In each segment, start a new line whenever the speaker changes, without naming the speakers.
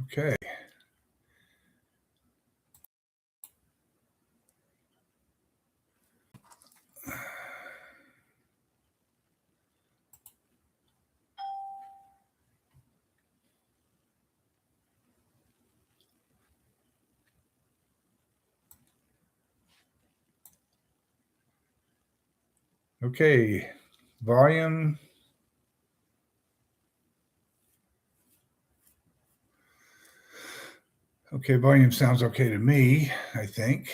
Okay. Okay. Volume. Okay, volume sounds okay to me, I think.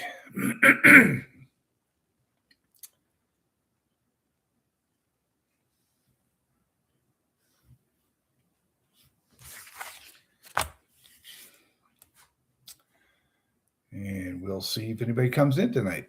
And we'll see if anybody comes in tonight.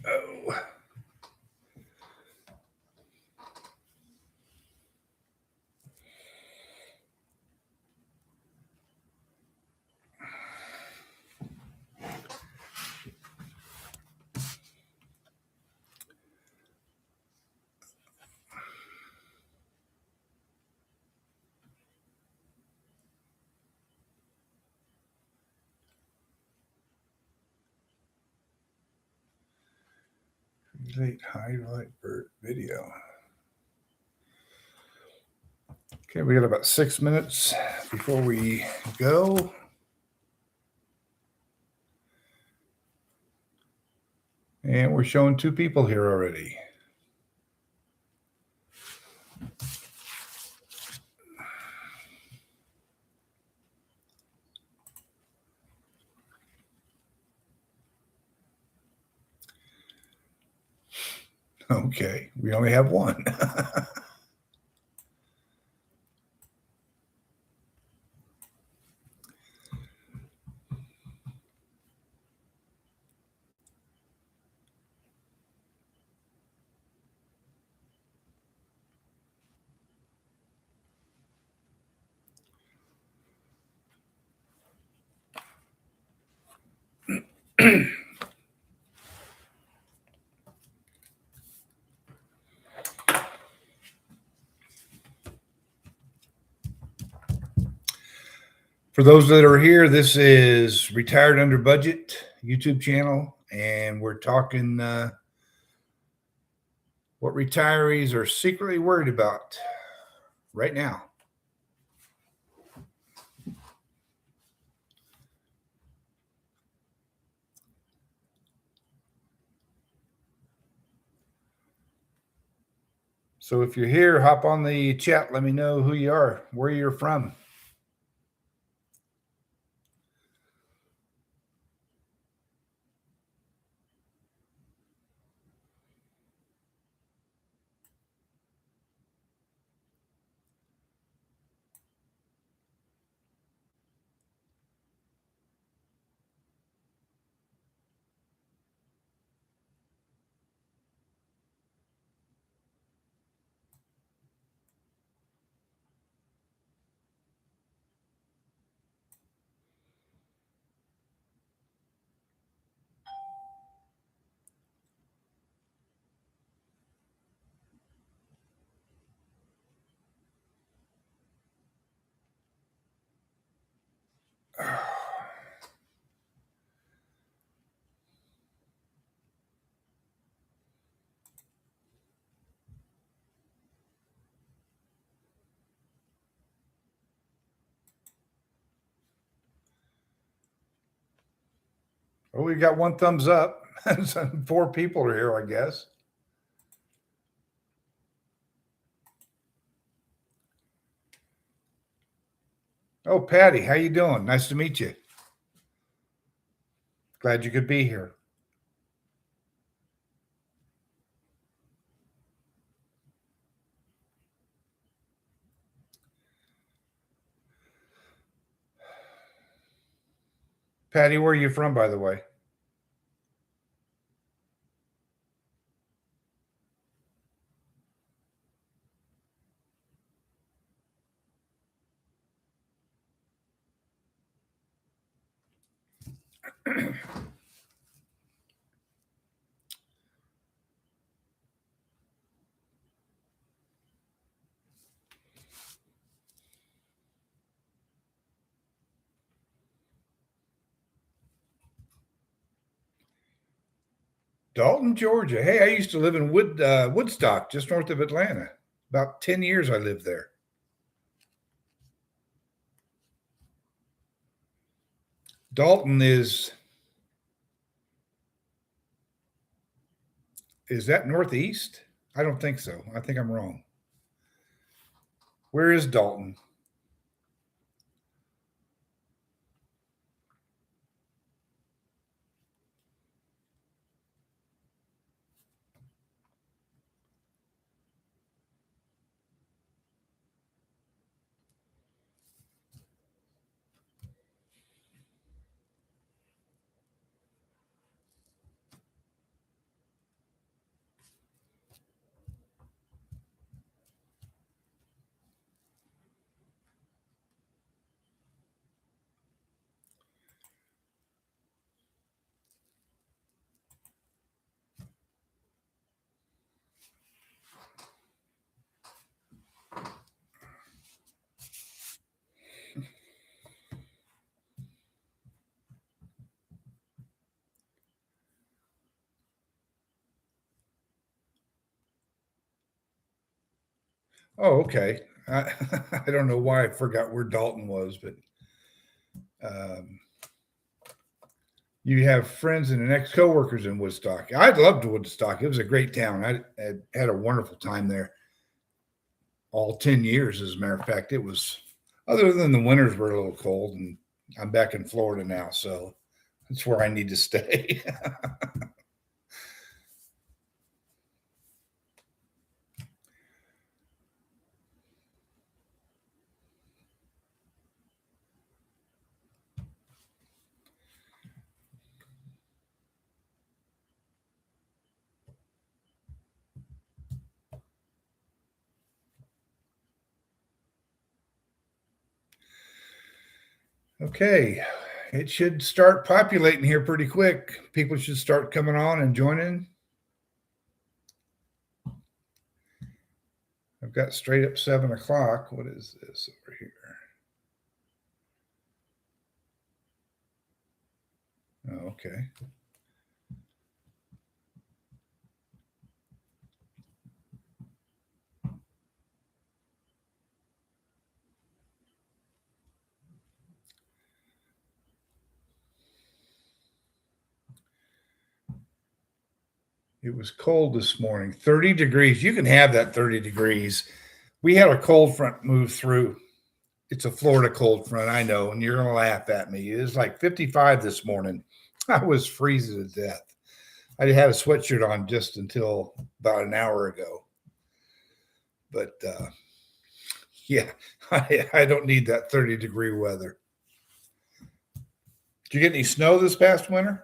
Oh. Late highlight video. Okay, we got about 6 minutes before we go. And we're showing 2 people here already. Okay, we only have one. For those that are here, this is Retired Under Budget YouTube channel, and we're talking what retirees are secretly worried about right now. So if you're here, hop on the chat. Let me know who you are, where you're from. Well, we got one thumbs up. 4 people are here, I guess. Oh, Patty, how you doing? Nice to meet you. Glad you could be here. Patty, where are you from, by the way? Dalton, Georgia. Hey, I used to live in Woodstock, just north of Atlanta. About 10 years I lived there. Dalton is that northeast? I don't think so. I think I'm wrong. Where is Dalton? Oh, okay. I don't know why I forgot where Dalton was, but um, you have friends and ex coworkers in Woodstock. I loved Woodstock. It was a great town. I had a wonderful time there. All 10 years, as a matter of fact. It was, other than the winters were a little cold, and I'm back in Florida now, so that's where I need to stay. Okay, it should start populating here pretty quick. People should start coming on and joining. I've got straight up 7 o'clock. What is this over here? Oh, okay. It was cold this morning, 30 degrees. You can have that 30 degrees. We had a cold front move through. It's a Florida cold front, I know, and you're going to laugh at me. It was like 55 this morning. I was freezing to death. I had a sweatshirt on just until about an hour ago. But yeah, I don't need that 30-degree weather. Did you get any snow this past winter?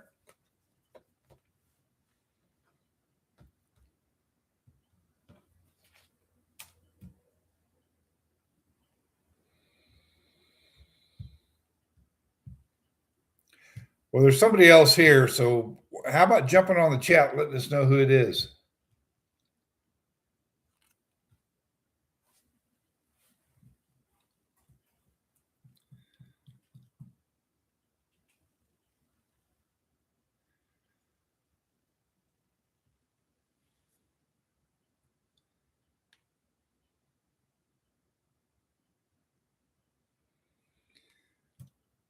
Well, there's somebody else here. So how about jumping on the chat, letting us know who it is?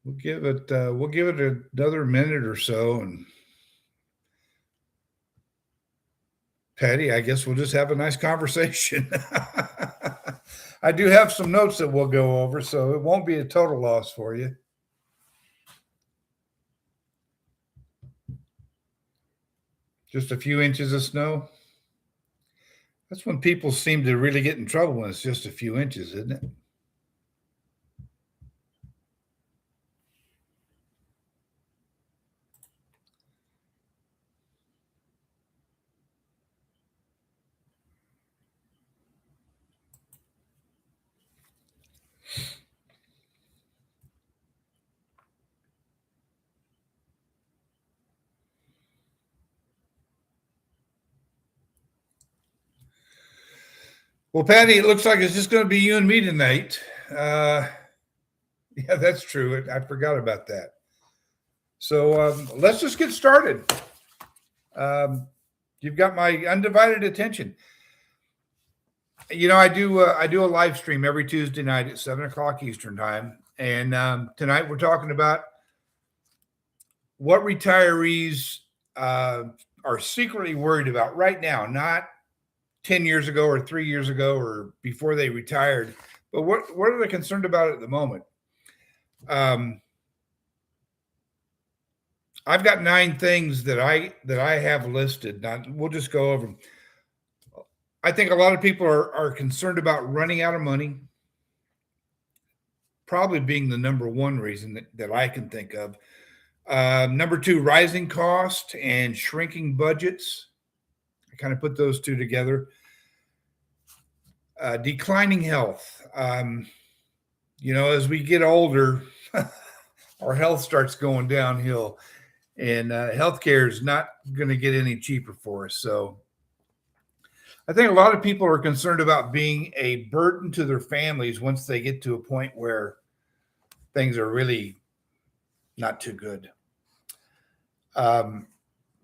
We'll give it another minute or so, and Patty, I guess we'll just have a nice conversation. I do have some notes that we'll go over, so it won't be a total loss for you. Just a few inches of snow. That's when people seem to really get in trouble when it's just a few inches, isn't it? Well, Patty, it looks like it's just going to be you and me tonight. Yeah, that's true. I forgot about that. So let's just get started. You've got my undivided attention. You know, I do a live stream every Tuesday night at 7 o'clock Eastern time, and tonight we're talking about what retirees are secretly worried about right now, not 10 years ago or 3 years ago or before they retired, but what are they concerned about at the moment? I've got 9 things that I have listed. Now we'll just go over them. I think a lot of people are concerned about running out of money, probably being the number one reason that I can think of. Number 2, rising cost and shrinking budgets. I kind of put those two together. Declining health. As we get older, our health starts going downhill, and healthcare is not going to get any cheaper for us. So I think a lot of people are concerned about being a burden to their families once they get to a point where things are really not too good.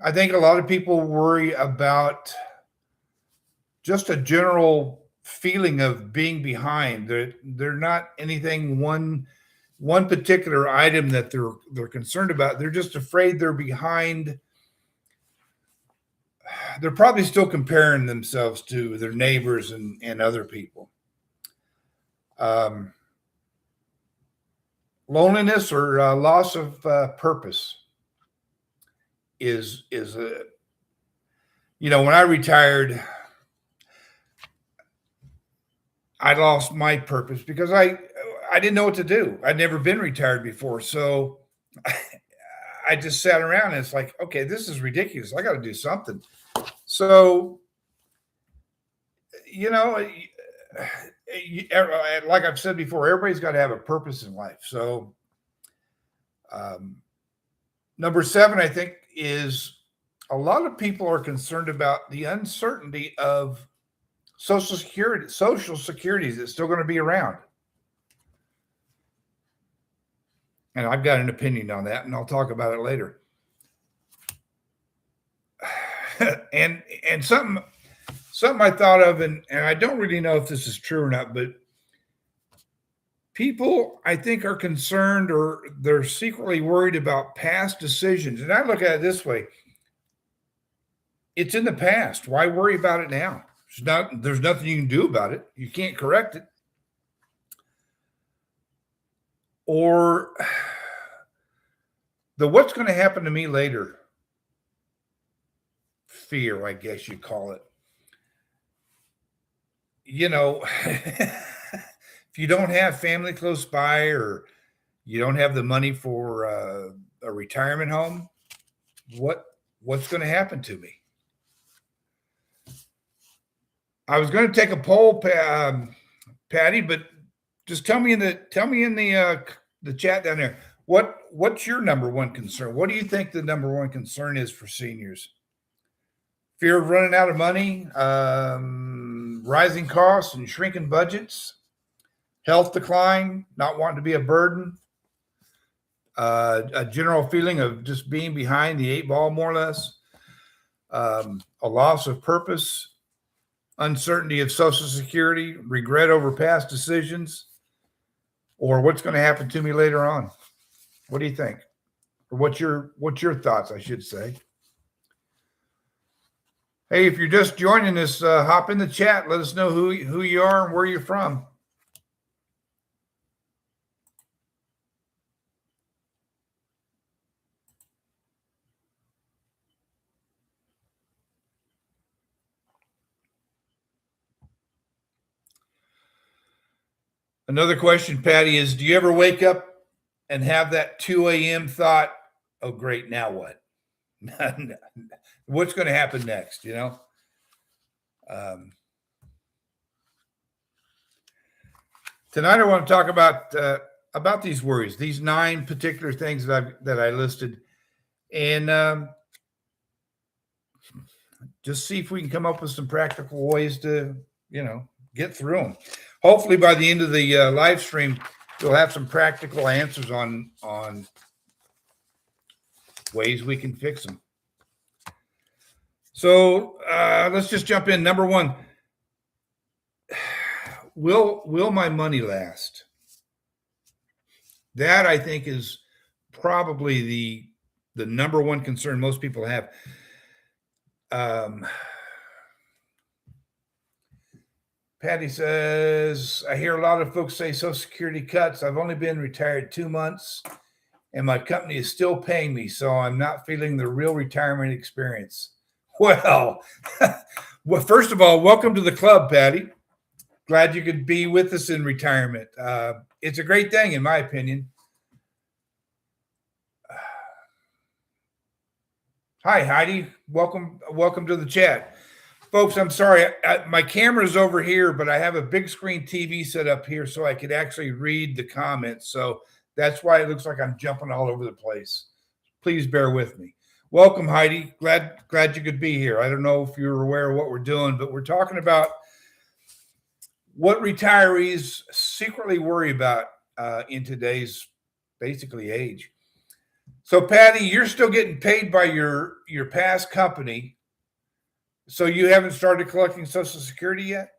I think a lot of people worry about just a general feeling of being behind. They're not anything one particular item that they're concerned about. They're just afraid they're behind. They're probably still comparing themselves to their neighbors and other people. Loneliness or loss of purpose is a, when I retired, I lost my purpose because I didn't know what to do. I'd never been retired before, so I just sat around and it's like, okay, this is ridiculous. I got to do something. So, like I've said before, everybody's got to have a purpose in life. So, number 7, I think, is a lot of people are concerned about the uncertainty of Social Security. Social Security is still going to be around. And I've got an opinion on that, and I'll talk about it later. and something I thought of, and I don't really know if this is true or not, but people, I think, are concerned or they're secretly worried about past decisions. And I look at it this way. It's in the past. Why worry about it now? There's nothing you can do about it. You can't correct it. Or the what's going to happen to me later fear, I guess you call it. If you don't have family close by or you don't have the money for a retirement home, what's going to happen to me? I was going to take a poll, Patty, but just tell me in the chat down there. What's your number one concern? What do you think the number one concern is for seniors? Fear of running out of money, rising costs and shrinking budgets, health decline, not wanting to be a burden, a general feeling of just being behind the 8 ball, more or less, a loss of purpose, uncertainty of Social Security, regret over past decisions, or what's going to happen to me later on. What do you think? Or what's your thoughts, I should say? Hey, if you're just joining us, hop in the chat. Let us know who you are and where you're from. Another question, Patty, is do you ever wake up and have that 2 a.m. thought, oh, great, now what? What's going to happen next, you know? Tonight I want to talk about these worries, these 9 particular things that I listed, and just see if we can come up with some practical ways to, get through them. Hopefully by the end of the live stream, we'll have some practical answers on ways we can fix them. So let's just jump in. Number 1, will my money last? That, I think, is probably the number 1 concern most people have. Patty says, I hear a lot of folks say Social Security cuts. I've only been retired 2 months, and my company is still paying me, so I'm not feeling the real retirement experience. Well, first of all, welcome to the club, Patty. Glad you could be with us in retirement. It's a great thing, in my opinion. Hi, Heidi. Welcome to the chat. Folks, I'm sorry. My camera's over here, but I have a big screen TV set up here so I could actually read the comments. So that's why it looks like I'm jumping all over the place. Please bear with me. Welcome, Heidi. Glad you could be here. I don't know if you're aware of what we're doing, but we're talking about what retirees secretly worry about in today's basically age. So, Patty, you're still getting paid by your past company. So you haven't started collecting Social Security yet?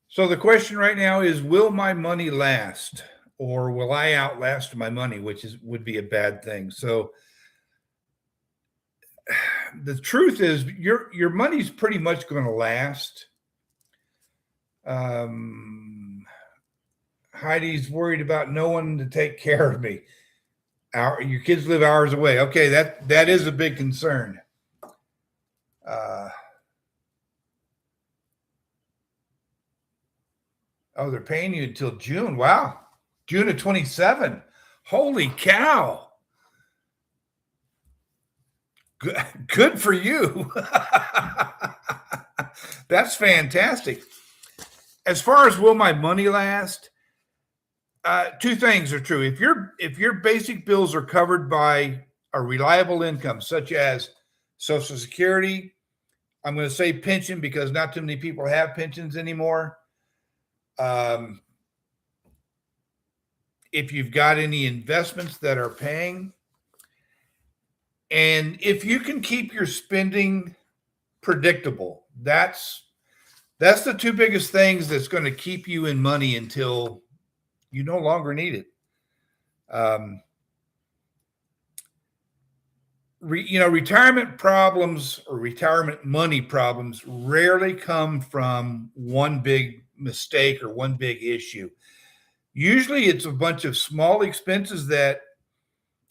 So the question right now is, will my money last, or will I outlast my money, which would be a bad thing. So the truth is your money's pretty much going to last. Heidi's worried about no one to take care of me. Your kids live hours away. Okay, that is a big concern. They're paying you until June. Wow. June of 27. Holy cow. Good for you. That's fantastic. As far as will my money last, 2 things are true. If your basic bills are covered by a reliable income, such as Social Security, I'm going to say pension because not too many people have pensions anymore. If you've got any investments that are paying, and if you can keep your spending predictable, that's the 2 biggest things that's going to keep you in money until you no longer need it. Retirement problems or retirement money problems rarely come from one big mistake or one big issue. Usually it's a bunch of small expenses that,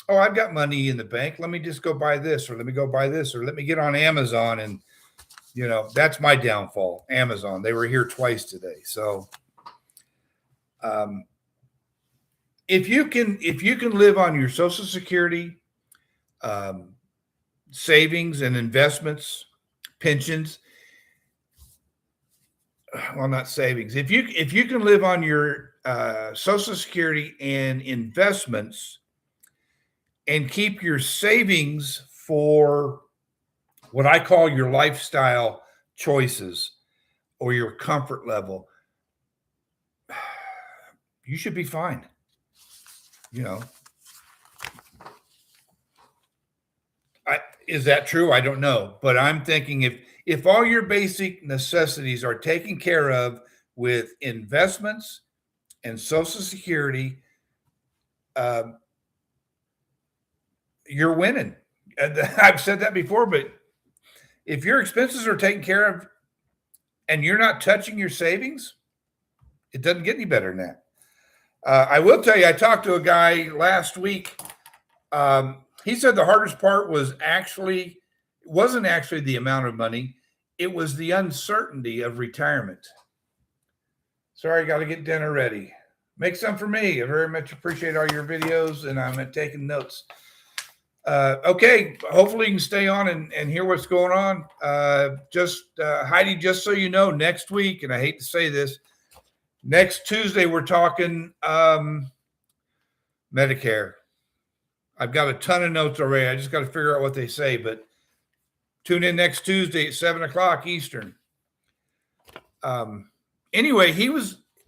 I've got money in the bank. Let me just go buy this, or let me go buy this, or let me get on Amazon. And, that's my downfall. Amazon. They were here twice today. So, if you can live on your Social Security, savings and investments, pensions, well, not savings. If you can live on your Social Security and investments and keep your savings for what I call your lifestyle choices or your comfort level, you should be fine. Is that true? I don't know. But I'm thinking if all your basic necessities are taken care of with investments and Social Security, you're winning. I've said that before, but if your expenses are taken care of and you're not touching your savings, it doesn't get any better than that. I will tell you, I talked to a guy last week. He said the hardest part wasn't actually the amount of money. It was the uncertainty of retirement. Sorry, got to get dinner ready. Make some for me. I very much appreciate all your videos, and I'm taking notes. Okay, hopefully you can stay on and hear what's going on. Heidi, just so you know, next week, and I hate to say this, next Tuesday we're talking Medicare. I've got a ton of notes already. I just got to figure out what they say, but tune in next Tuesday at 7:00 Eastern. Anyway,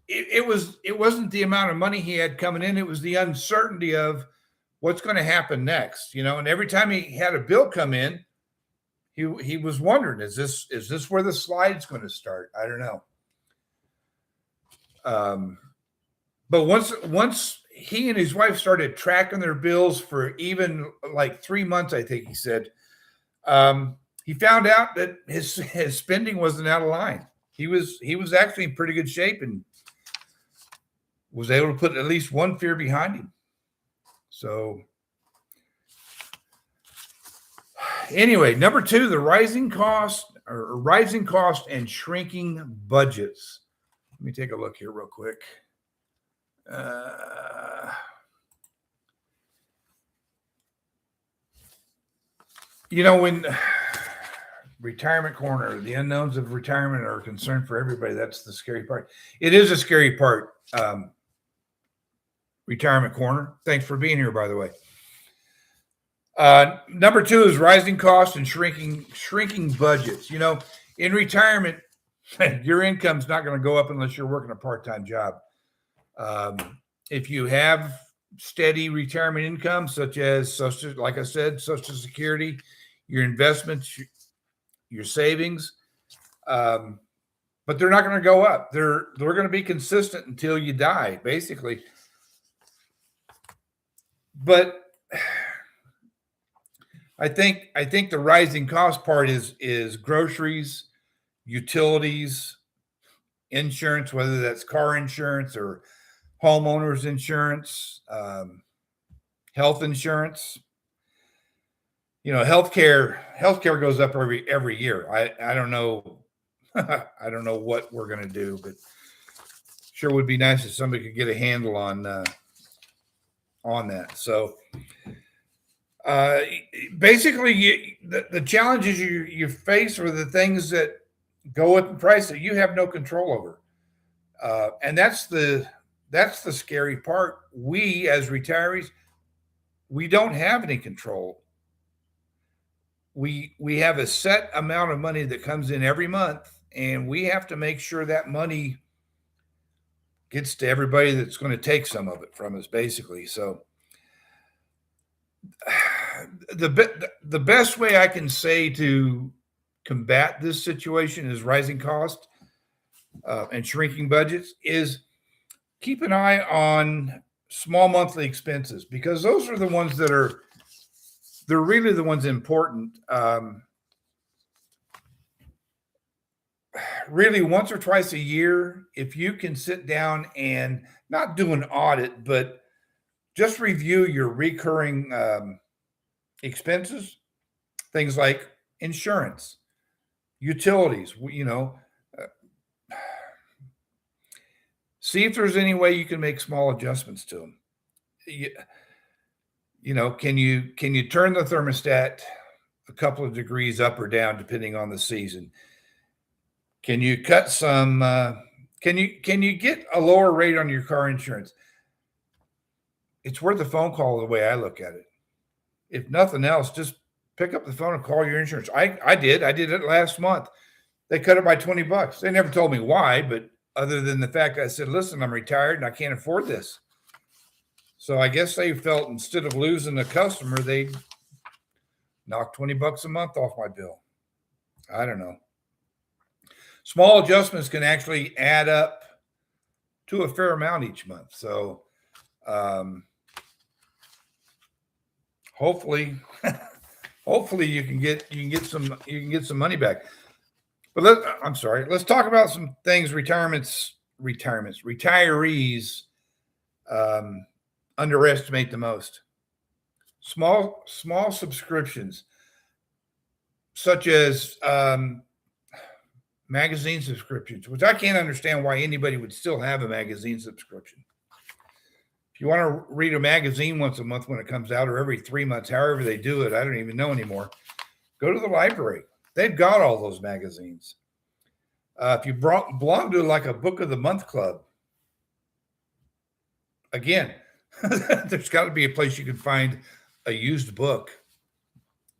it wasn't the amount of money he had coming in. It was the uncertainty of what's going to happen next, and every time he had a bill come in, he was wondering, is this where the slide's going to start? I don't know. But once he and his wife started tracking their bills for even like 3 months, I think he said, he found out that his spending wasn't out of line. He was actually in pretty good shape and was able to put at least one fear behind him. So anyway, number 2, the rising cost and shrinking budgets. Let me take a look here real quick. When retirement corner, the unknowns of retirement are a concern for everybody. That's the scary part. It is a scary part. Retirement corner. Thanks for being here, by the way. Number 2 is rising costs and shrinking budgets. In retirement, your income's not going to go up unless you're working a part-time job. If you have steady retirement income, such as like I said, Social Security, your investments, your savings, but they're not going to go up. They're going to be consistent until you die, basically. But I think the rising cost part is groceries, utilities, insurance, whether that's car insurance or homeowners insurance, health insurance. Healthcare goes up every year. I don't know. I don't know what we're going to do, but sure would be nice if somebody could get a handle on that. So basically, the challenges you face are the things that go up in price that you have no control over, and that's the scary part. We as retirees, we don't have any control. We have a set amount of money that comes in every month, and we have to make sure that money gets to everybody that's going to take some of it from us, basically. So the best way I can say to combat this situation is rising cost and shrinking budgets is keep an eye on small monthly expenses, because those are the ones they're really the ones important. Really, once or twice a year, if you can sit down and not do an audit, but just review your recurring expenses, things like insurance, utilities, see if there's any way you can make small adjustments to them. Can you turn the thermostat a couple of degrees up or down depending on the season? Can you cut some? Can you get a lower rate on your car insurance? It's worth a phone call the way I look at it. If nothing else, just pick up the phone and call your insurance. I did it last month. They cut it by $20. They never told me why, but other than the fact I said, listen, I'm retired and I can't afford this. So I guess they felt instead of losing a customer, they knocked $20 a month off my bill. I don't know. Small adjustments can actually add up to a fair amount each month. So hopefully you can get some money back. But let's talk about some things retirees underestimate the most. Small subscriptions, such as magazine subscriptions, which I can't understand why anybody would still have a magazine subscription. If you want to read a magazine once a month when it comes out, or every 3 months, however they do it, I don't even know anymore. Go to the library. They've got all those magazines. If you belong to like a book of the month club, again, there's got to be a place you can find a used book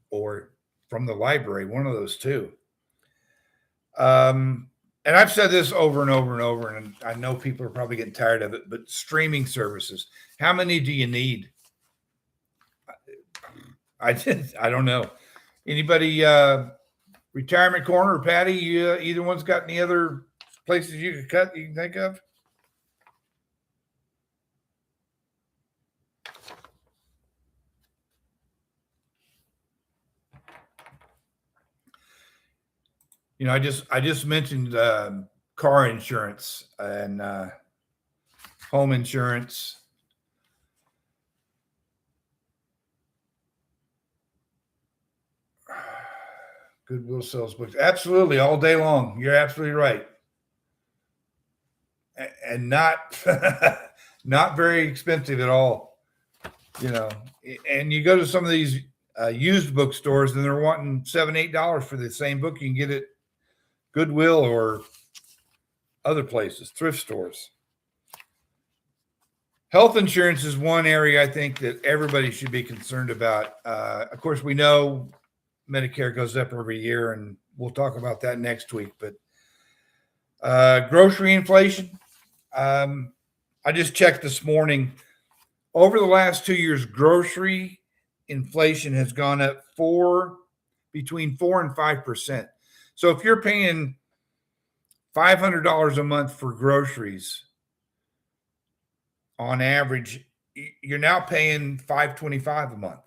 or from the library, one of those two. And I've said this over and over and over, and I know people are probably getting tired of it, but streaming services, how many do you need? I don't know. Anybody, Retirement Corner or Patty, either one's got any other places you could cut you can think of? You know, I just mentioned car insurance and home insurance. Goodwill sells books. Absolutely, all day long. You're absolutely right. And not not very expensive at all. You know, and you go to some of these used bookstores and they're wanting $7, $8 for the same book. You can get it Goodwill or other places, thrift stores. Health insurance is one area I think that everybody should be concerned about. Of course, we know Medicare goes up every year, and we'll talk about that next week. But grocery inflation, I just checked this morning. Over the last 2 years, grocery inflation has gone up between 4 and 5%. So if you're paying $500 a month for groceries, on average, you're now paying $525 a month,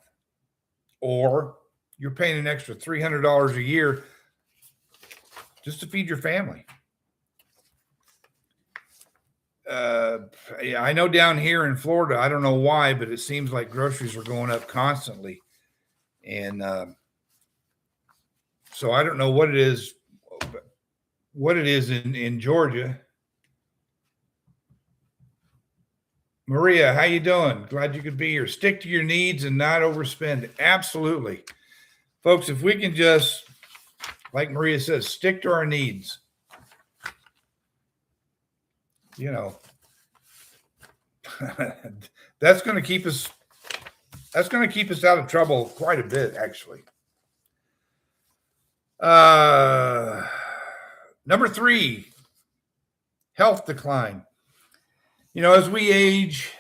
or you're paying an extra $300 a year just to feed your family. I know down here in Florida, I don't know why, but it seems like groceries are going up constantly. And so I don't know what it is in Georgia. Maria, how you doing? Glad you could be here. Stick to your needs and not overspend. Absolutely. Folks, if we can just, like Maria says, stick to our needs, you know, that's going to keep us out of trouble quite a bit, actually. Number 3, health decline. You know, as we age,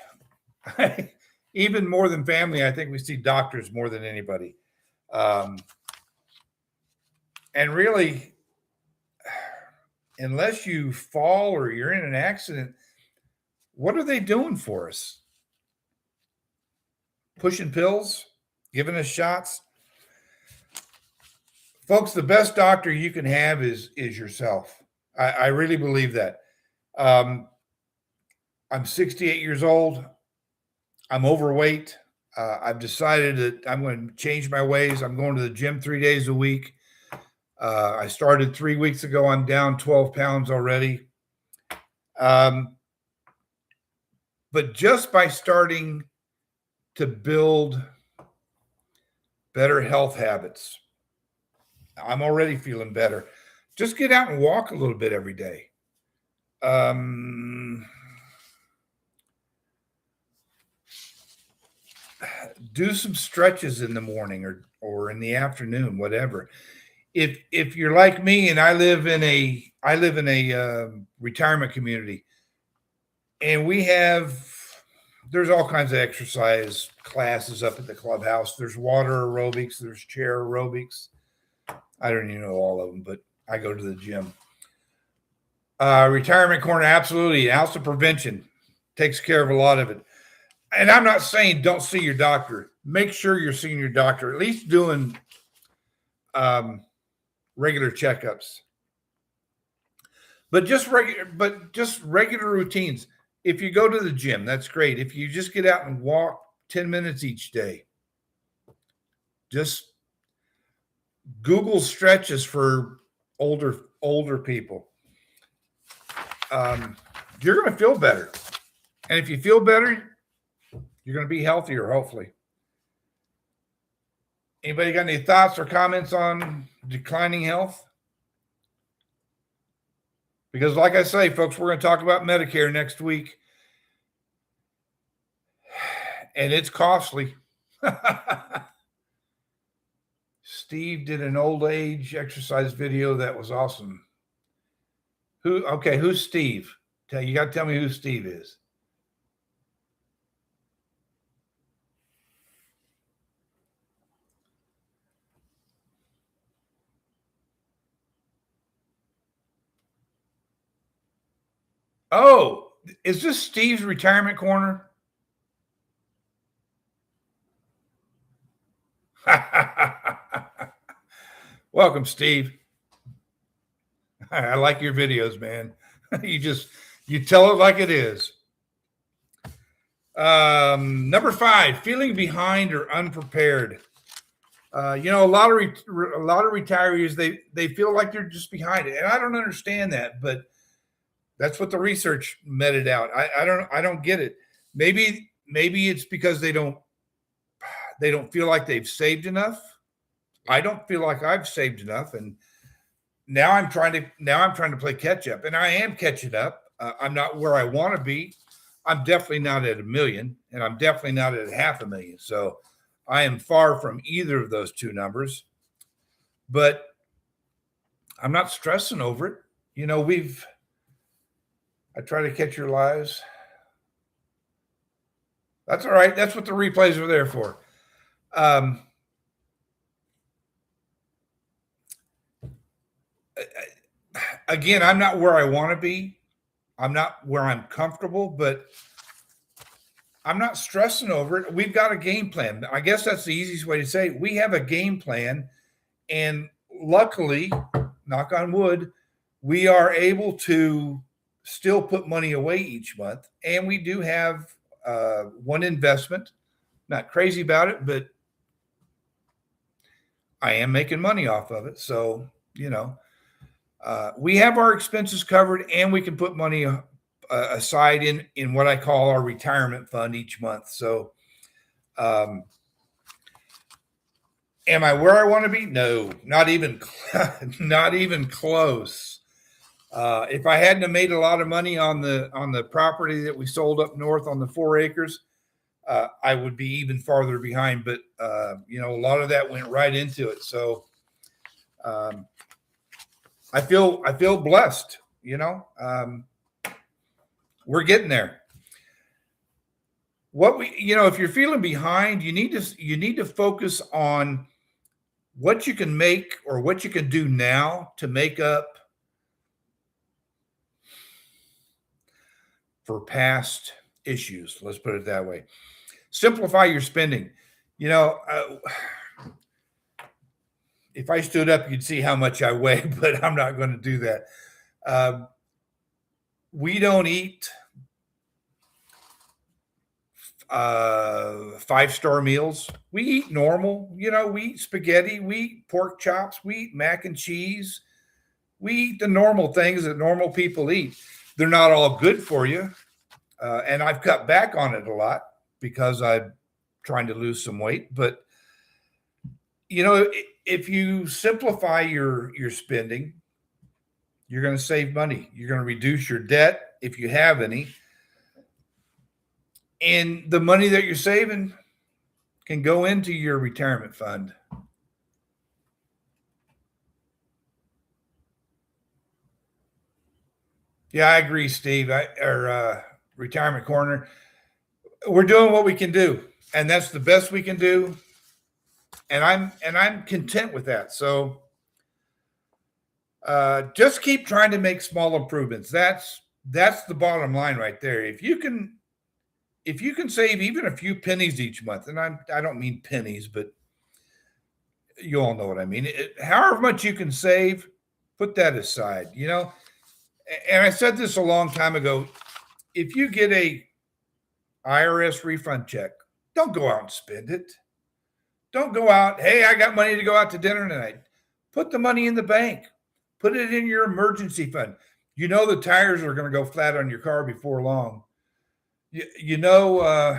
even more than family, I think we see doctors more than anybody. And really, unless you fall or you're in an accident, what are they doing for us? Pushing pills, giving us shots? Folks, the best doctor you can have is yourself. I really believe that. I'm 68 years old. I'm overweight. I've decided that I'm going to change my ways. I'm going to the gym 3 days a week. I started 3 weeks ago. I'm down 12 pounds already. But just by starting to build better health habits, I'm already feeling better. Just get out and walk a little bit every day. Do some stretches in the morning or in the afternoon, whatever. If you're like me and I live in a retirement community, and there's all kinds of exercise classes up at the clubhouse. There's water aerobics, there's chair aerobics. I don't even know all of them, but I go to the gym. Retirement Corner, absolutely. An ounce of prevention takes care of a lot of it. And I'm not saying don't see your doctor. Make sure you're seeing your doctor, at least doing regular checkups. But just regular routines. If you go to the gym, that's great. If you just get out and walk 10 minutes each day, just Google stretches for older people. You're going to feel better. And if you feel better, you're going to be healthier, hopefully. Anybody got any thoughts or comments on declining health? Because like I say, folks, we're going to talk about Medicare next week. And it's costly. Steve did an old age exercise video that was awesome. Who's Steve? You got to tell me who Steve is. Oh, is this Steve's retirement corner? Welcome, Steve. I like your videos, man. You tell it like it is. Number 5, feeling behind or unprepared. A lot of retirees, they feel like they're just behind it, and I don't understand that, but that's what the research meted out. I don't get it. Maybe it's because they don't feel like they've saved enough. I don't feel like I've saved enough, and now I'm trying to play catch up, and I am catching up. I'm not where I want to be. I'm definitely not at 1 million, and I'm definitely not at 500,000. So I am far from either of those two numbers, but I'm not stressing over it. I try to catch your lives. That's all right. That's what the replays are there for. Again, I'm not where I want to be. I'm not where I'm comfortable, but I'm not stressing over it. We've got a game plan. I guess that's the easiest way to say it. We have a game plan, and luckily, knock on wood, we are able to still put money away each month. And we do have one investment. Not crazy about it, but I am making money off of it. So, we have our expenses covered, and we can put money aside in what I call our retirement fund each month. So, am I where I want to be? No, not even close. If I hadn't have made a lot of money on the property that we sold up north on the 4 acres, I would be even farther behind. But a lot of that went right into it. So I feel blessed. We're getting there. If you're feeling behind, you need to focus on what you can make or what you can do now to make up for past issues. Let's put it that way. Simplify your spending. If I stood up, you'd see how much I weigh, but I'm not going to do that. We don't eat 5-star meals. We eat normal. We eat spaghetti. We eat pork chops. We eat mac and cheese. We eat the normal things that normal people eat. They're not all good for you. And I've cut back on it a lot because I'm trying to lose some weight. But, if you simplify your spending, you're going to save money. You're going to reduce your debt if you have any. And the money that you're saving can go into your retirement fund. Yeah, I agree, Steve. Retirement corner. We're doing what we can do, and that's the best we can do. And I'm content with that. So just keep trying to make small improvements. That's the bottom line right there. If you can save even a few pennies each month, and I don't mean pennies, but you all know what I mean. However much you can save, put that aside. And I said this a long time ago. if you get a IRS refund check, don't go out and spend it. Don't go out, hey, I got money to go out to dinner tonight. Put the money in the bank. Put it in your emergency fund. You know the tires are going to go flat on your car before long. You know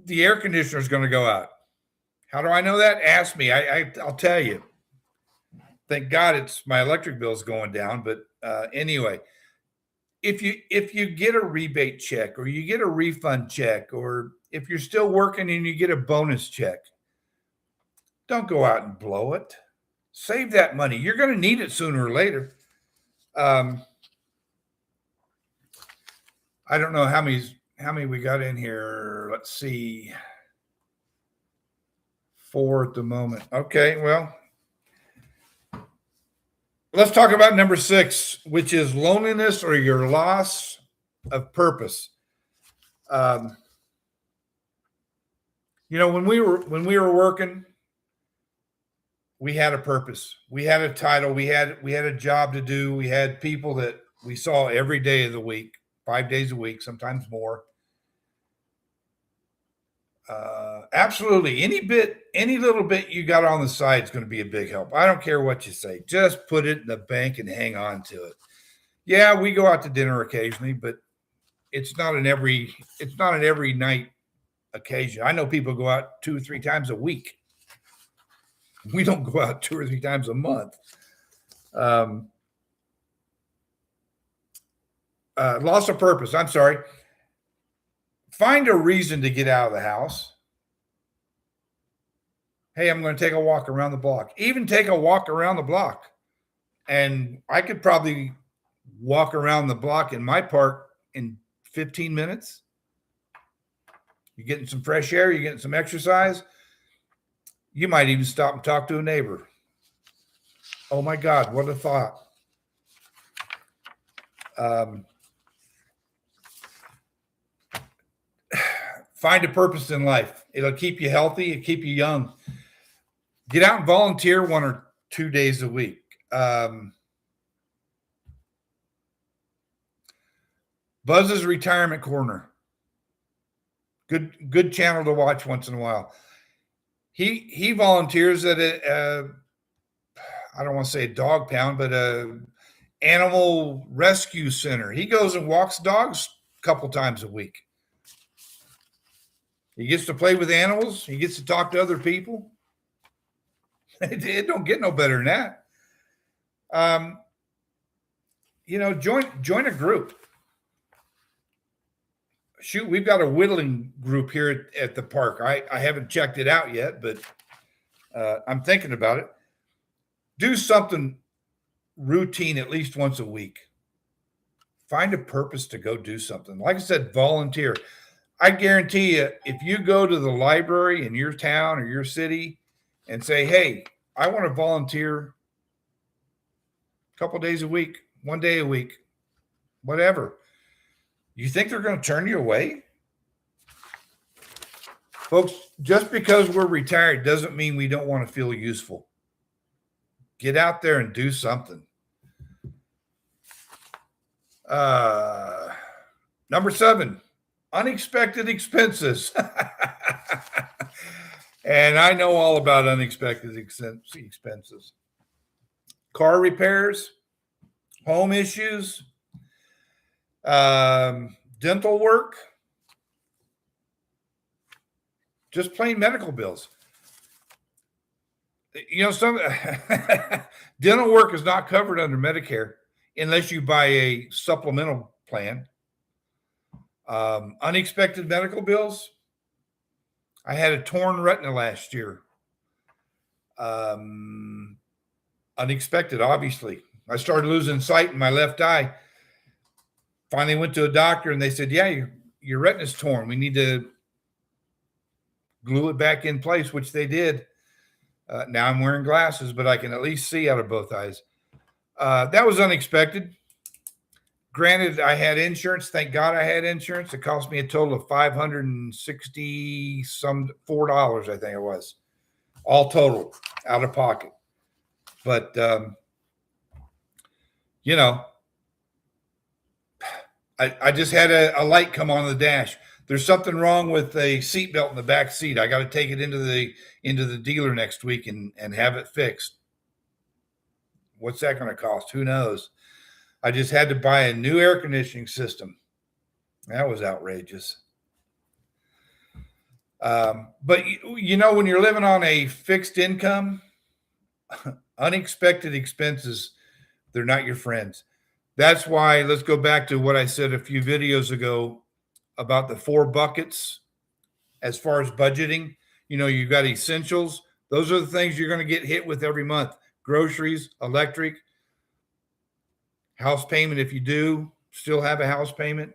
the air conditioner is going to go out. How do I know that? Ask me. I'll tell you. Thank God it's my electric bill is going down. But anyway, if you get a rebate check or you get a refund check, or if you're still working and you get a bonus check, don't go out and blow it. Save that money. You're going to need it sooner or later. I don't know how many we got in here. Let's see. 4 at the moment. Okay, well, let's talk about number 6, which is loneliness or your loss of purpose. When we were working, we had a purpose. We had a title. We had a job to do. We had people that we saw every day of the week, 5 days a week, sometimes more. Absolutely. Any little bit you got on the side is going to be a big help. I don't care what you say. Just put it in the bank and hang on to it. Yeah, we go out to dinner occasionally, but it's not an every night occasion. I know people go out 2 or 3 times a week. We don't go out 2 or 3 times a month. Loss of purpose. I'm sorry. Find a reason to get out of the house. Hey, I'm going to take a walk around the block. Even take a walk around the block. And I could probably walk around the block in my park in 15 minutes. You're getting some fresh air. You're getting some exercise. You might even stop and talk to a neighbor. Oh, my God, what a thought. Find a purpose in life. It'll keep you healthy. It'll keep you young. Get out and volunteer 1 or 2 days a week. Buzz's Retirement Corner. Good channel to watch once in a while. He volunteers at I don't want to say a dog pound, but a animal rescue center. He goes and walks dogs a couple times a week. He gets to play with animals. He gets to talk to other people. It don't get no better than that. Join a group. Shoot, we've got a whittling group here at the park. I haven't checked it out yet, but I'm thinking about it. Do something routine at least once a week. Find a purpose to go do something. Like I said, volunteer. I guarantee you, if you go to the library in your town or your city and say, hey, I want to volunteer a couple days a week, 1 day a week, whatever, you think they're going to turn you away? Folks, just because we're retired doesn't mean we don't want to feel useful. Get out there and do something. Number 7, unexpected expenses. And I know all about unexpected expenses. Car repairs, home issues, dental work, just plain medical bills. Some dental work is not covered under Medicare unless you buy a supplemental plan. Unexpected medical bills. I had a torn retina last year. Unexpected, obviously. I started losing sight in my left eye. Finally went to a doctor and they said, yeah, your retina's torn. We need to glue it back in place, which they did. Now I'm wearing glasses, but I can at least see out of both eyes. That was unexpected. Granted, I had insurance. Thank God I had insurance. It cost me a total of $564, I think it was, all total out of pocket. But, You know, I just had a light come on the dash. There's something wrong with a seatbelt in the back seat. I got to take it into the dealer next week and have it fixed. What's that going to cost? Who knows? I just had to buy a new air conditioning system. That was outrageous. But when you're living on a fixed income, unexpected expenses, they're not your friends. That's why, let's go back to what I said a few videos ago about the 4 buckets as far as budgeting. You've got essentials. Those are the things you're going to get hit with every month. Groceries, electric, house payment if you do still have a house payment.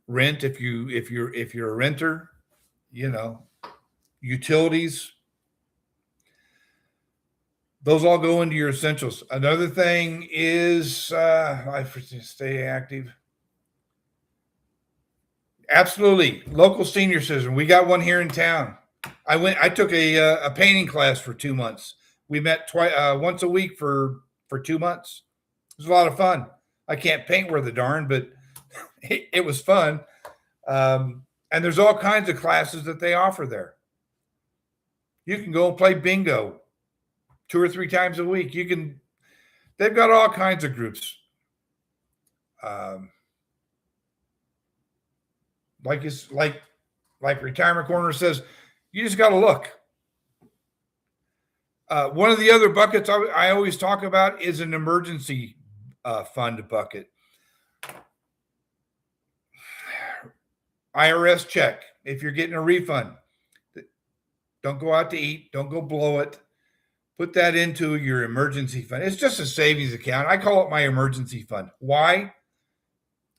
Rent if you're a renter, utilities. Those all go into your essentials. Another thing is stay active. Absolutely. Local senior citizen. We got one here in town. I took a painting class for 2 months. We met once a week for 2 months. It was a lot of fun. I can't paint worth a darn, but it was fun. And there's all kinds of classes that they offer there. You can go and play bingo 2 or 3 times a week. They've got all kinds of groups. Like Retirement Corner says, you just got to look. One of the other buckets I always talk about is an emergency fund bucket. IRS check. If you're getting a refund, don't go out to eat. Don't go blow it. Put that into your emergency fund. It's just a savings account. I call it my emergency fund. Why?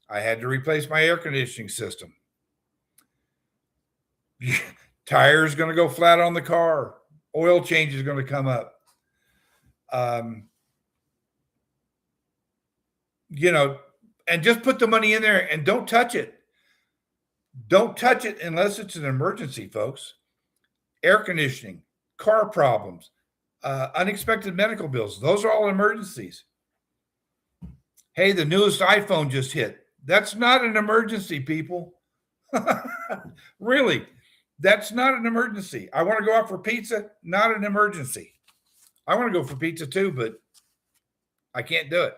I had to replace my air conditioning system. Tire's going to go flat on the car. Oil change is going to come up. And just put the money in there and don't touch it. Don't touch it unless it's an emergency, folks. Air conditioning, car problems, unexpected medical bills. Those are all emergencies. Hey, the newest iPhone just hit. That's not an emergency, people. Really, that's not an emergency. I want to go out for pizza, not an emergency. I want to go for pizza too, but I can't do it.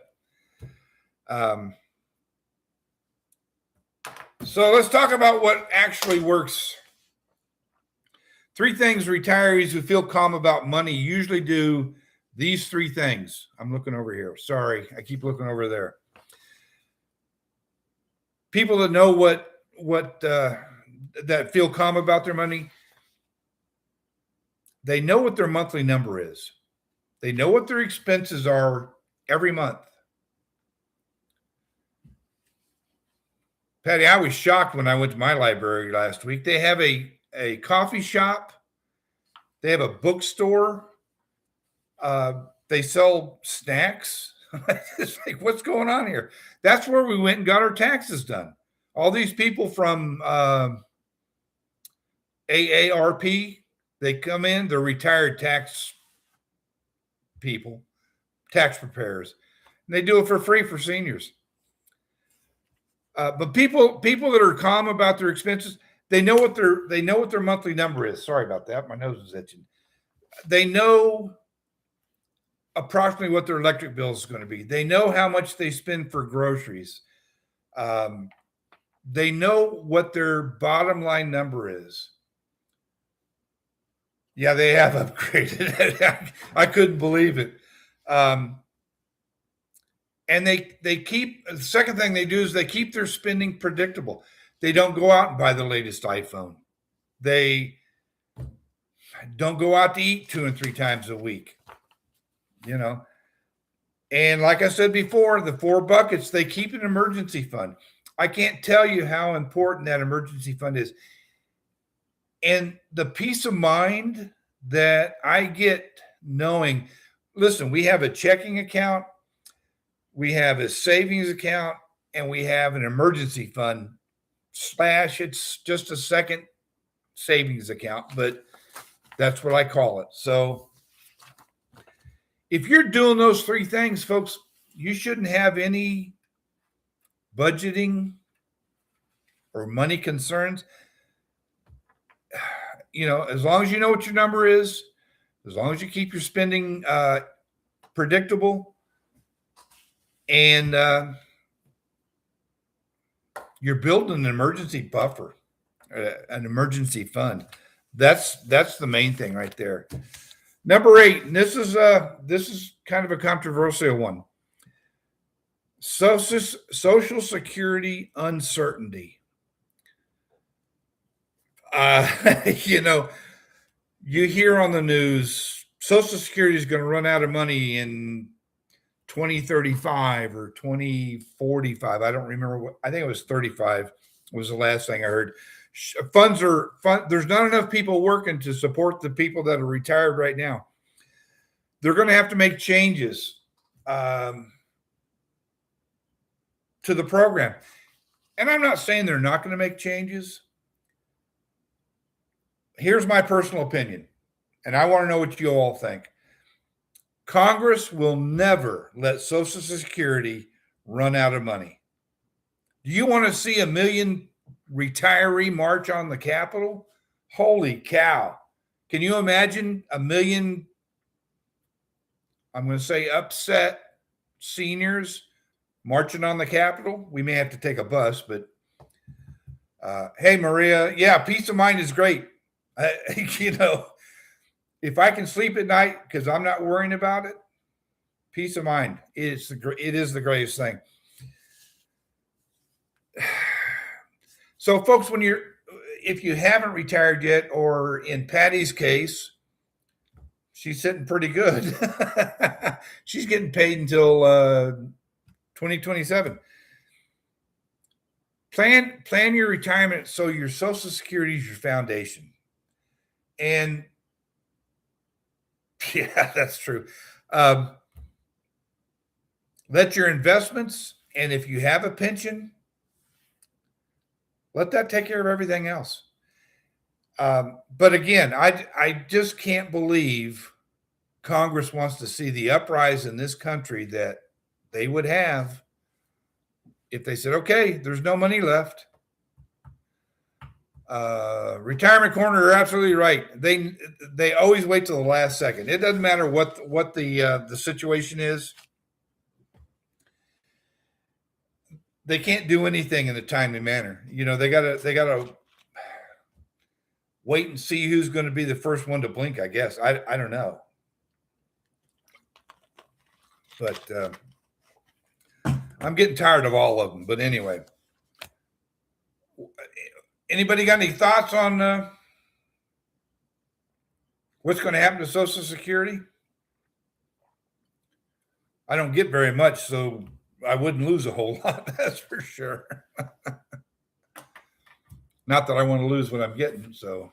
So let's talk about what actually works. 3 things retirees who feel calm about money usually do. These 3 things. I'm looking over here. Sorry, I keep looking over there. People that know that feel calm about their money, they know what their monthly number is. They know what their expenses are every month. Patty, I was shocked when I went to my library last week. They have a coffee shop. They have a bookstore. They sell snacks. It's like, what's going on here? That's where we went and got our taxes done. All these people from AARP, they come in, they're retired tax people, tax preparers. And they do it for free for seniors. But people that are calm about their expenses, they know what their monthly number is. Sorry about that. My nose is itching. They know approximately what their electric bill is going to be. They know how much they spend for groceries. They know what their bottom line number is. Yeah, they have upgraded. I couldn't believe it. And they keep, the second thing they do is they keep their spending predictable. They don't go out and buy the latest iPhone. They don't go out to eat 2 and 3 times a week. And like I said before, the 4 buckets, they keep an emergency fund. I can't tell you how important that emergency fund is. And the peace of mind that I get knowing, listen, we have a checking account, we have a savings account, and we have an emergency fund / it's just a second savings account, but that's what I call it. So If you're doing those three things, folks, you shouldn't have any budgeting or money concerns. As long as you know what your number is, as long as you keep your spending predictable, and you're building an emergency buffer, an emergency fund. That's the main thing right there. Number 8, and this is kind of a controversial one. Social Security uncertainty. You hear on the news, Social Security is going to run out of money in 2035 or 2045. I don't remember I think it was 35 was the last thing I heard. There's not enough people working to support the people that are retired right now. They're going to have to make changes to the program. And I'm not saying they're not going to make changes. Here's my personal opinion, and I want to know what you all think. Congress will never let Social Security run out of money. Do you want to see 1 million retiree march on the Capitol? Holy cow. Can you imagine 1 million, I'm going to say upset seniors marching on the Capitol? We may have to take a bus, but hey, Maria, yeah, peace of mind is great. If I can sleep at night because I'm not worrying about it, peace of mind it is the greatest thing. So, folks, if you haven't retired yet, or in Patty's case, she's sitting pretty good. She's getting paid until 2027. Plan your retirement so your Social Security is your foundation. And yeah, that's true. Let your investments, and if you have a pension, let that take care of everything else. But again, I just can't believe Congress wants to see the uprise in this country that they would have if they said, okay, there's no money left. Retirement Corner are absolutely right. They always wait till the last second. It doesn't matter what the situation is. They can't do anything in a timely manner. They gotta wait and see who's going to be the first one to blink. I guess I don't know, but I'm getting tired of all of them. But anyway. Anybody got any thoughts on what's going to happen to Social Security? I don't get very much, so I wouldn't lose a whole lot, that's for sure. Not that I want to lose what I'm getting, so.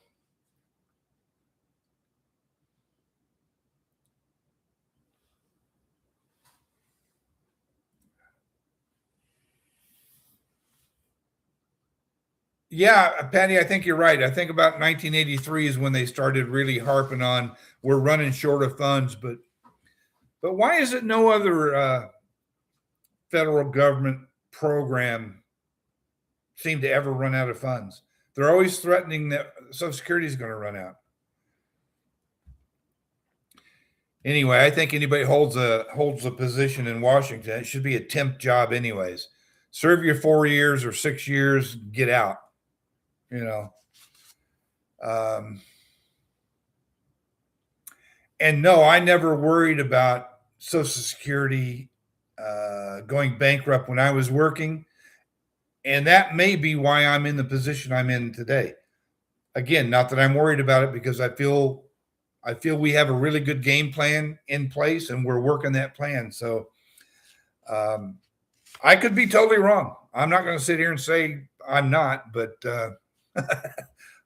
Yeah, Patty, I think you're right. I think about 1983 is when they started really harping on we're running short of funds, but why is it no other federal government program seem to ever run out of funds? They're always threatening that Social Security is going to run out. Anyway, I think anybody holds a position in Washington, it should be a temp job anyways. Serve your 4 years or 6 years, get out. And no, I never worried about Social Security going bankrupt when I was working. And that may be why I'm in the position I'm in today. Again, not that I'm worried about it, because I feel we have a really good game plan in place and we're working that plan. So I could be totally wrong. I'm not going to sit here and say I'm not, but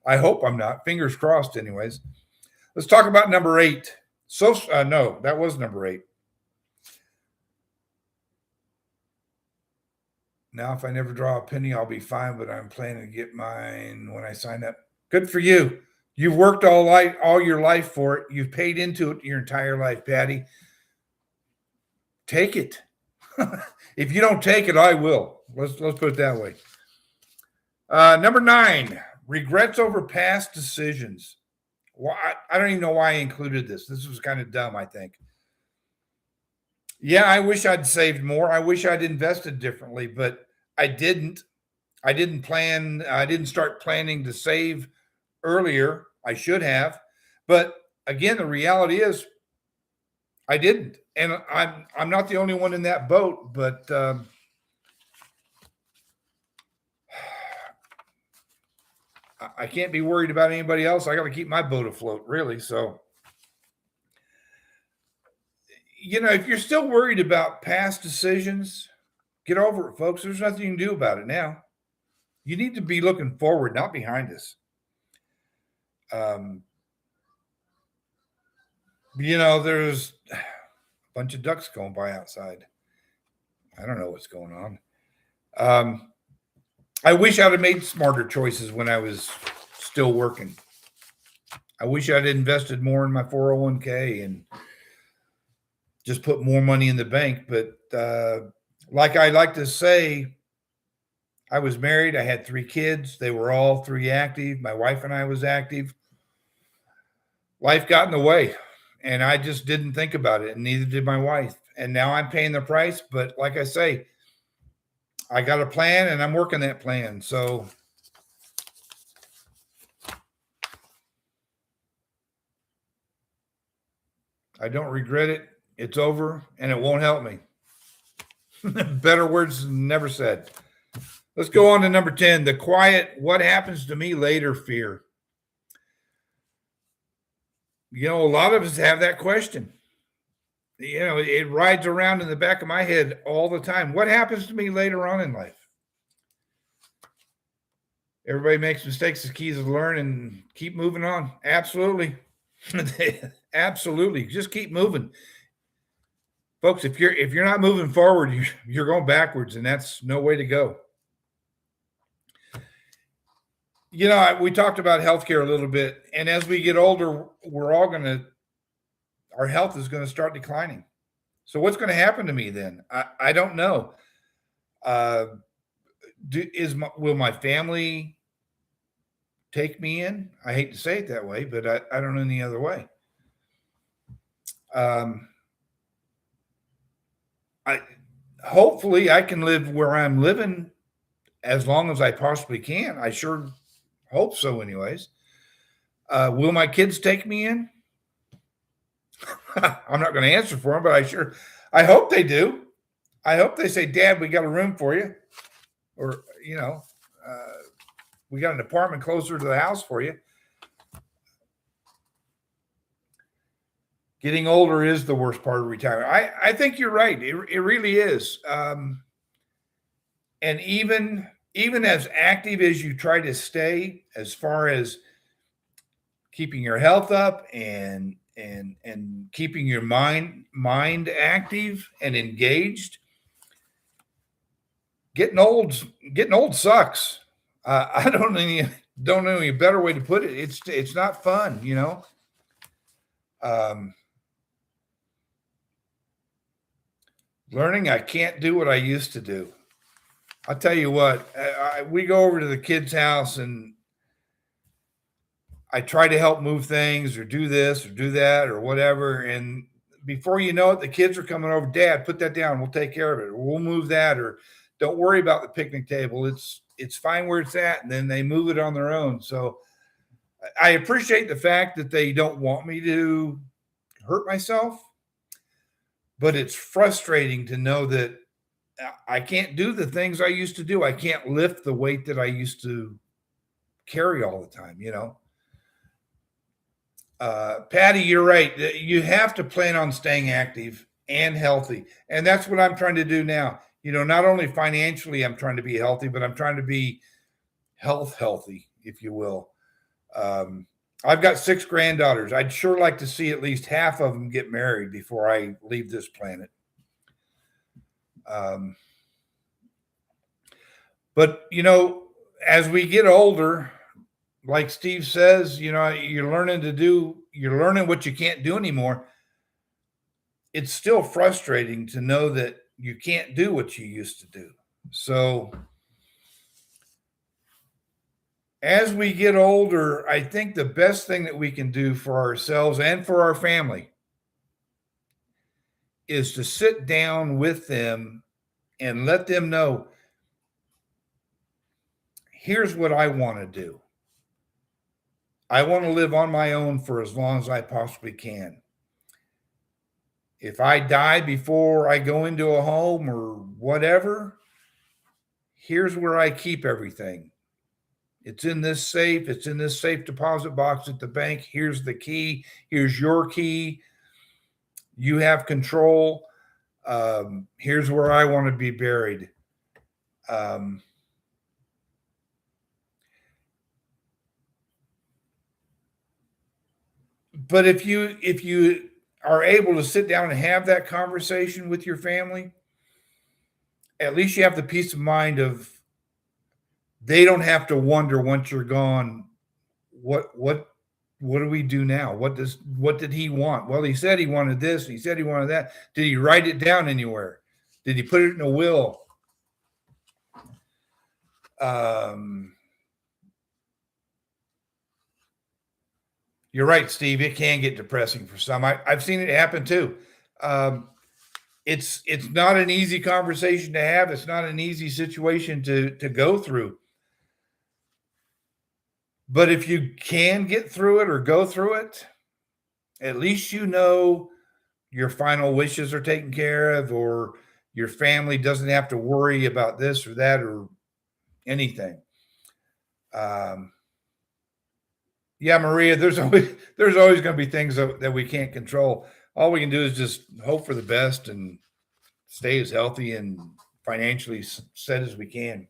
I hope I'm not. Fingers crossed anyways. Let's talk about number 8. No, that was number 8. Now, if I never draw a penny, I'll be fine, but I'm planning to get mine when I sign up. Good for you. You've worked all your life for it. You've paid into it your entire life, Patty. take it. If you don't take it, I will. Let's put it that way. Number 9, regrets over past decisions. Well, I don't even know why I included this. This was kind of dumb, I think. Yeah, I wish I'd saved more. I wish I'd invested differently, but I didn't. I didn't plan. I didn't start planning to save earlier. I should have. But again, the reality is I didn't. And I'm not the only one in that boat, but I can't be worried about anybody else. I got to keep my boat afloat, really. So, if you're still worried about past decisions, get over it, folks. There's nothing you can do about it now. You need to be looking forward, not behind us. There's a bunch of ducks going by outside. I don't know what's going on. I wish I'd have made smarter choices when I was still working. I wish I'd invested more in my 401k and just put more money in the bank. But like I like to say, I was married. I had 3 kids. They were all 3 active. My wife and I was active. Life got in the way, and I just didn't think about it, and neither did my wife. And now I'm paying the price. But like I say, I got a plan, and I'm working that plan. So I don't regret it. It's over, and it won't help me. Better words never said. Let's go on to number 10, the quiet, what happens to me later fear. A lot of us have that question. It rides around in the back of my head all the time. What happens to me later on in life? Everybody makes mistakes. The key is to learn and keep moving on. Absolutely. Absolutely. Just keep moving. Folks, if you're not moving forward, you're going backwards, and that's no way to go. We talked about healthcare a little bit, and as we get older, our health is going to start declining. So what's going to happen to me then? I don't know. Will my family take me in? I hate to say it that way, but I don't know any other way. Hopefully I can live where I'm living as long as I possibly can. I sure hope so anyways. Will my kids take me in? I'm not going to answer for them, but I hope they do. I hope they say, Dad, we got a room for you. Or, we got an apartment closer to the house for you. Getting older is the worst part of retirement. I think you're right. It really is. And even as active as you try to stay, as far as keeping your health up and keeping your mind active and engaged, getting old sucks. I don't know any better way to put it. It's not fun, Learning I can't do what I used to do. I'll tell you what, we go over to the kids' house and I try to help move things or do this or do that or whatever. And before you know it, the kids are coming over. Dad, put that down. We'll take care of it. Or we'll move that, or don't worry about the picnic table. It's fine where it's at. And then they move it on their own. So I appreciate the fact that they don't want me to hurt myself, but it's frustrating to know that I can't do the things I used to do. I can't lift the weight that I used to carry all the time, Patty, you're right. You have to plan on staying active and healthy. And that's what I'm trying to do now. Not only financially, I'm trying to be healthy, but I'm trying to be healthy, if you will. I've got 6 granddaughters. I'd sure like to see at least half of them get married before I leave this planet. But, as we get older, like Steve says, you're learning what you can't do anymore. it's still frustrating to know that you can't do what you used to do. So as we get older, I think the best thing that we can do for ourselves and for our family is to sit down with them and let them know, here's what I want to do. I want to live on my own for as long as I possibly can. If I die before I go into a home or whatever, here's where I keep everything. It's in this safe. It's in this safe deposit box at the bank. Here's the key. Here's your key. You have control. Here's where I want to be buried. But if you are able to sit down and have that conversation with your family, at least you have the peace of mind of they don't have to wonder once you're gone, what do we do now? What did he want? Well, he said he wanted this, he said he wanted that. Did he write it down anywhere? Did he put it in a will? You're right, Steve. It can get depressing for some. I've seen it happen too. It's not an easy conversation to have. It's not an easy situation to go through. But if you can get through it or go through it, at least you know your final wishes are taken care of, or your family doesn't have to worry about this or that or anything. Yeah, Maria, there's always going to be things that we can't control. All we can do is just hope for the best and stay as healthy and financially set as we can.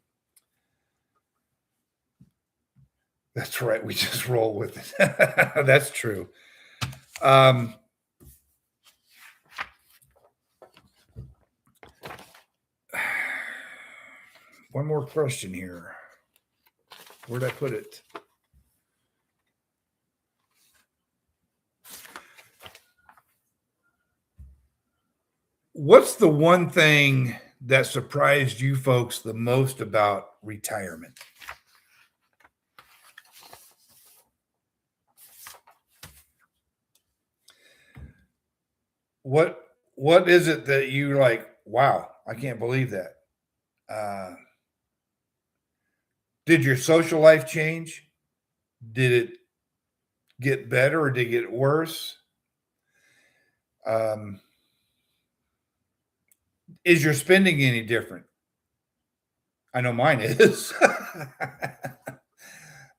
That's right. We just roll with it. That's true. One more question here. Where'd I put it? What's the one thing that surprised you folks the most about retirement? What is it that you like, wow, I can't believe that? Did your social life change? Did it get better or did it get worse? Is your spending any different? I know mine is.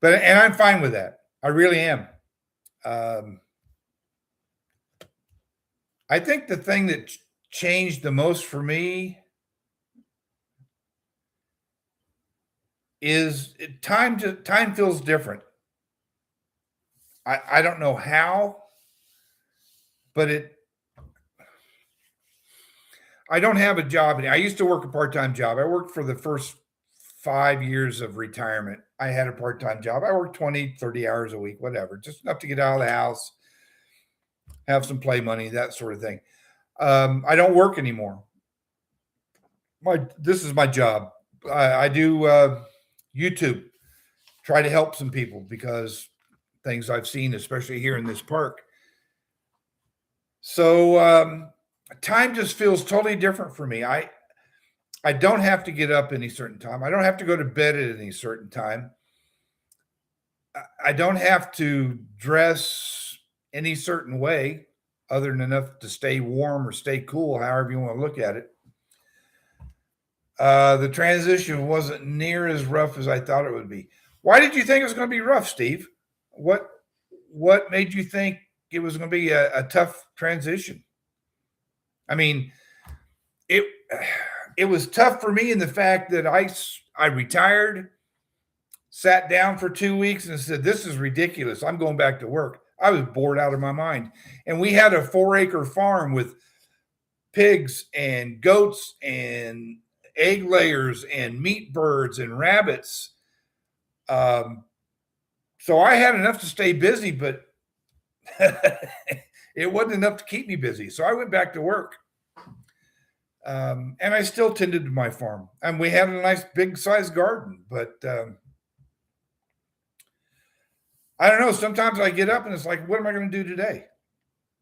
And I'm fine with that. I really am. I think the thing that changed the most for me is time feels different. I don't know how, but I don't have a job. I used to work a part-time job. I worked for the first 5 years of retirement. I had a part-time job. I worked 20, 30 hours a week, whatever, just enough to get out of the house, have some play money, that sort of thing. I don't work anymore. This is my job. I do YouTube, try to help some people because things I've seen, especially here in this park. So time just feels totally different for me. I don't have to get up any certain time. I don't have to go to bed at any certain time. I don't have to dress any certain way other than enough to stay warm or stay cool, however you want to look at it. The transition wasn't near as rough as I thought it would be. Why did you think it was going to be rough, Steve? What made you think it was going to be a tough transition? I mean, it was tough for me in the fact that I retired, sat down for 2 weeks and said, this is ridiculous. I'm going back to work. I was bored out of my mind. And we had a 4-acre farm with pigs and goats and egg layers and meat birds and rabbits. So I had enough to stay busy, but It wasn't enough to keep me busy. So I went back to work. And I still tended to my farm. And we had a nice big sized garden. But I don't know. Sometimes I get up and it's like, what am I going to do today?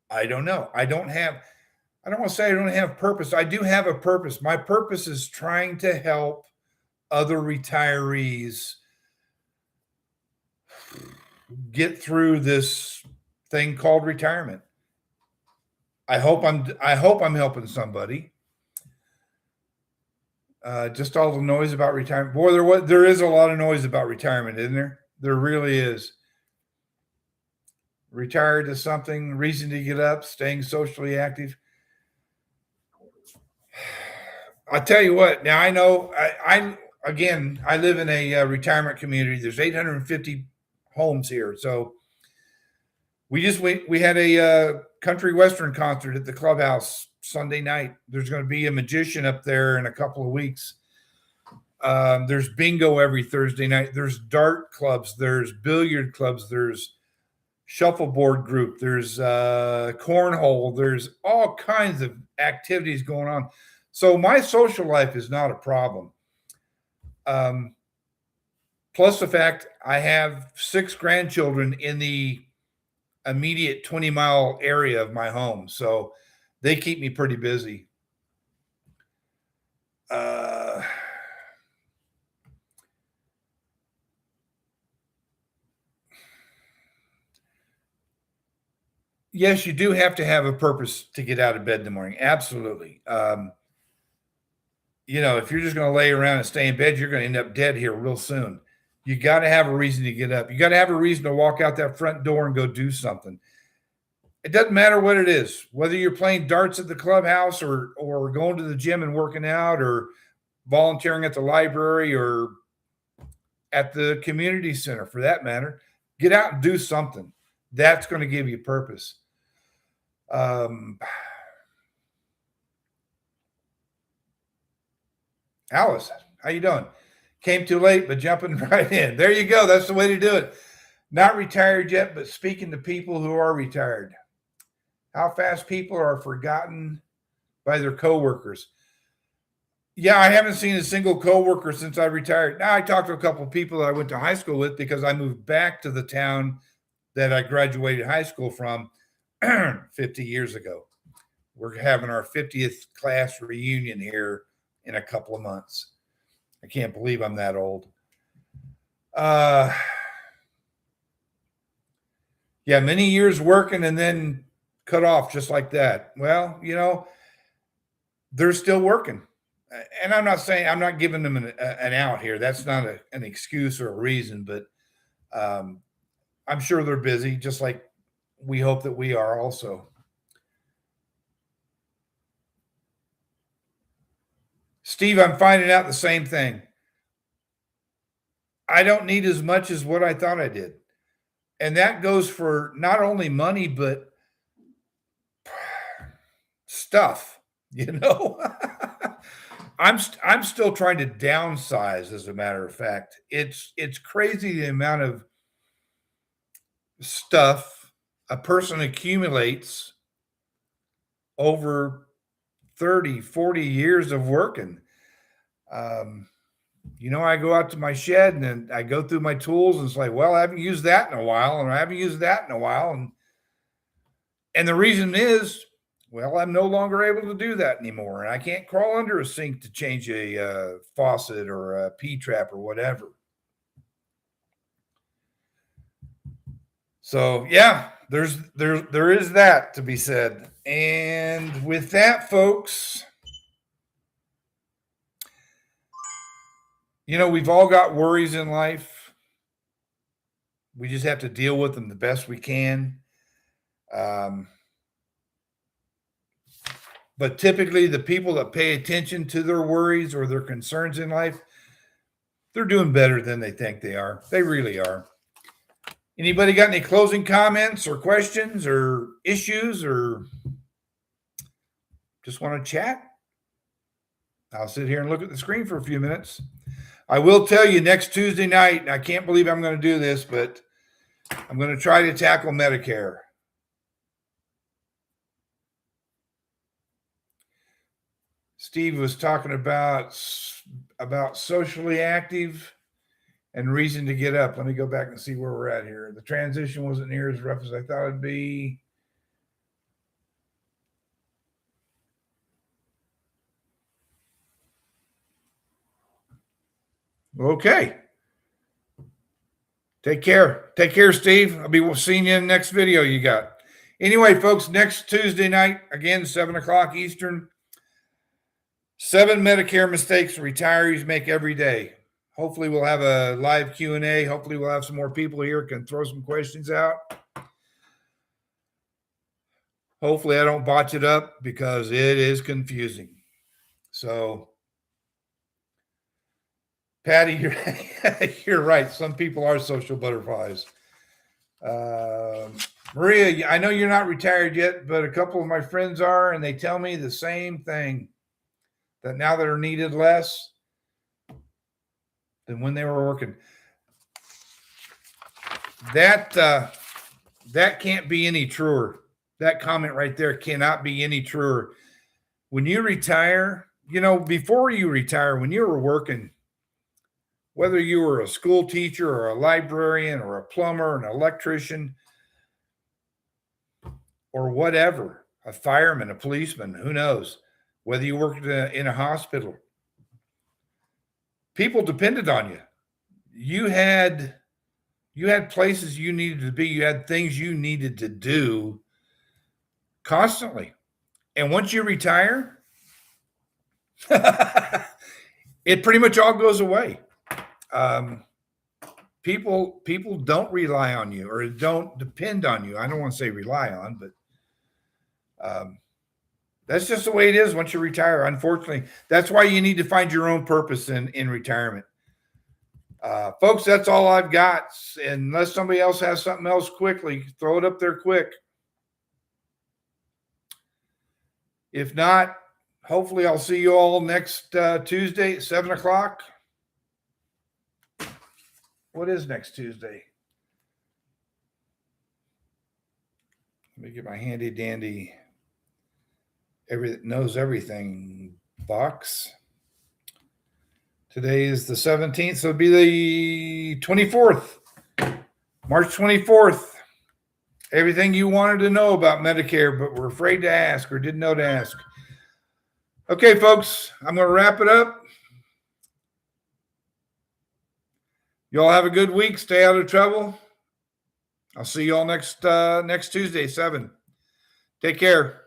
I don't know. I don't want to say I don't have purpose. I do have a purpose. My purpose is trying to help other retirees get through this thing called retirement. I hope I'm helping somebody. Just all the noise about retirement. Boy, there is a lot of noise about retirement, isn't there? There really is. Retired to something, reason to get up, staying socially active. I'll tell you what. Now I know. I live in a retirement community. There's 850 homes here, so we had a country western concert at the clubhouse Sunday night. There's going to be a magician up there in a couple of weeks. There's bingo every Thursday night. There's dart clubs. There's billiard clubs. There's shuffleboard group. There's cornhole. There's all kinds of activities going on. So my social life is not a problem. Plus the fact I have 6 grandchildren in the immediate 20-mile area of my home. So they keep me pretty busy. Yes, you do have to have a purpose to get out of bed in the morning. Absolutely. If you're just going to lay around and stay in bed, you're going to end up dead here real soon. You got to have a reason to get up. You got to have a reason to walk out that front door and go do something. It doesn't matter what it is, whether you're playing darts at the clubhouse or going to the gym and working out or volunteering at the library or at the community center for that matter. Get out and do something. That's going to give you purpose. Alice, how you doing? Came too late, but jumping right in. There you go. That's the way to do it. Not retired yet, but speaking to people who are retired. How fast people are forgotten by their coworkers. Yeah, I haven't seen a single coworker since I retired. Now I talked to a couple of people that I went to high school with because I moved back to the town that I graduated high school from 50 years ago. We're having our 50th class reunion here in a couple of months. I can't believe I'm that old. Yeah, many years working and then cut off just like that. Well, they're still working. And I'm not saying, I'm not giving them an out here. That's not an excuse or a reason, but I'm sure they're busy, just like we hope that we are also. Steve, I'm finding out the same thing. I don't need as much as what I thought I did. And that goes for not only money, but stuff, I'm still trying to downsize, as a matter of fact. It's crazy the amount of stuff a person accumulates over 30, 40 years of working. I go out to my shed and then I go through my tools and it's like, well, I haven't used that in a while, and I haven't used that in a while. And the reason is, well, I'm no longer able to do that anymore. And I can't crawl under a sink to change a faucet or a P-trap or whatever. So yeah, there is that to be said. And with that, folks, we've all got worries in life. We just have to deal with them the best we can. But typically the people that pay attention to their worries or their concerns in life, they're doing better than they think they are. They really are. Anybody got any closing comments or questions or issues, or just want to chat? I'll sit here and look at the screen for a few minutes. I will tell you, next Tuesday night, and I can't believe I'm going to do this, but I'm going to try to tackle Medicare. Steve was talking about socially active and reason to get up. Let me go back and see where we're at here. The transition wasn't near as rough as I thought it'd be. Okay. Take care. Take care, Steve. I'll be seeing you in the next video you got. Anyway, folks, next Tuesday night, again, 7 o'clock Eastern, 7 Medicare mistakes retirees make every day. Hopefully we'll have a live Q&A. Hopefully we'll have some more people here can throw some questions out. Hopefully I don't botch it up because it is confusing. So, Patty, you're right. Some people are social butterflies. Maria, I know you're not retired yet, but a couple of my friends are, and they tell me the same thing, that now they're needed less than when they were working. That can't be any truer. That comment right there cannot be any truer. When you retire, before you retire, when you were working, whether you were a school teacher or a librarian or a plumber, an electrician, or whatever, a fireman, a policeman, who knows, whether you worked in a hospital, people depended on you. You had places you needed to be. You had things you needed to do constantly. And once you retire, it pretty much all goes away. People don't rely on you or don't depend on you. I don't want to say rely on, but that's just the way it is once you retire. Unfortunately, that's why you need to find your own purpose in retirement. Folks, that's all I've got. Unless somebody else has something else quickly, throw it up there quick. If not, hopefully I'll see you all next Tuesday at 7 o'clock. What is next Tuesday? Let me get my handy dandy knows everything box. Today is the 17th, so it'll be the 24th, March 24th. Everything you wanted to know about Medicare, but were afraid to ask or didn't know to ask. Okay, folks, I'm going to wrap it up. Y'all have a good week. Stay out of trouble. I'll see y'all next Tuesday, 7. Take care.